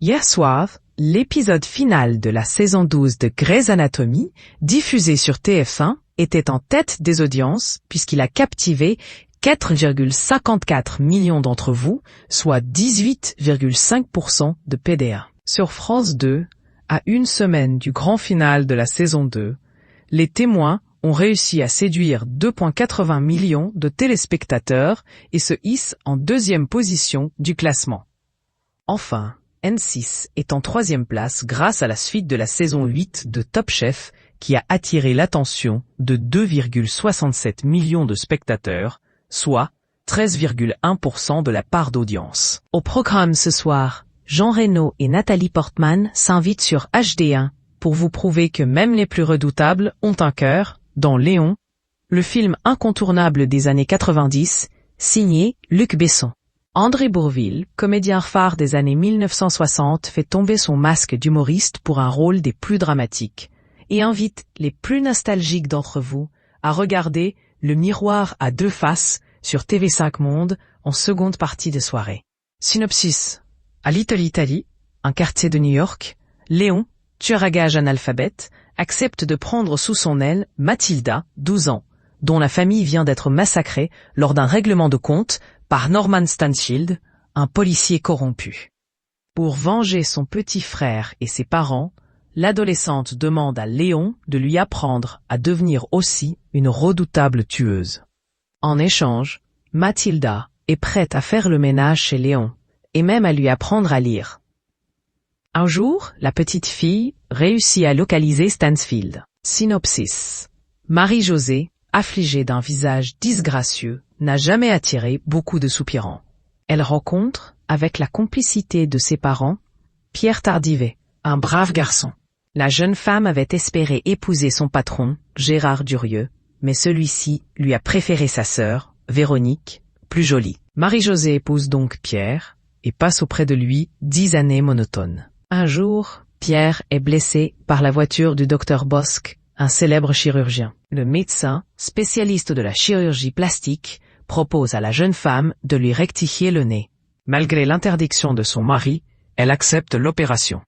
Hier soir, l'épisode final de la saison 12 de Grey's Anatomy, diffusé sur TF1, était en tête des audiences puisqu'il a captivé 4,54 millions d'entre vous, soit 18,5% de PDA. Sur France 2, à une semaine du grand final de la saison 2, les témoins ont réussi à séduire 2,80 millions de téléspectateurs et se hissent en deuxième position du classement. Enfin, M6 est en troisième place grâce à la suite de la saison 8 de Top Chef qui a attiré l'attention de 2,67 millions de spectateurs, soit 13,1% de la part d'audience. Au programme ce soir, Jean Reno et Nathalie Portman s'invitent sur HD1 pour vous prouver que même les plus redoutables ont un cœur, dans Léon, le film incontournable des années 90, signé Luc Besson. André Bourvil, comédien phare des années 1960, fait tomber son masque d'humoriste pour un rôle des plus dramatiques et invite les plus nostalgiques d'entre vous à regarder Le Miroir à deux faces sur TV5 Monde en seconde partie de soirée. Synopsis. À Little Italy, un quartier de New York, Léon, tueur à gages analphabète, accepte de prendre sous son aile Mathilda, 12 ans, dont la famille vient d'être massacrée lors d'un règlement de compte par Norman Stanfield, un policier corrompu. Pour venger son petit frère et ses parents, l'adolescente demande à Léon de lui apprendre à devenir aussi une redoutable tueuse. En échange, Mathilda est prête à faire le ménage chez Léon, et même à lui apprendre à lire. Un jour, la petite fille réussit à localiser Stansfield. Synopsis. Marie-Josée, affligée d'un visage disgracieux, n'a jamais attiré beaucoup de soupirants. Elle rencontre, avec la complicité de ses parents, Pierre Tardivet, un brave garçon. La jeune femme avait espéré épouser son patron, Gérard Durieux, mais celui-ci lui a préféré sa sœur, Véronique, plus jolie. Marie-Josée épouse donc Pierre et passe auprès de lui 10 années monotones. Un jour, Pierre est blessé par la voiture du docteur Bosque, un célèbre chirurgien. Le médecin, spécialiste de la chirurgie plastique, propose à la jeune femme de lui rectifier le nez. Malgré l'interdiction de son mari, elle accepte l'opération.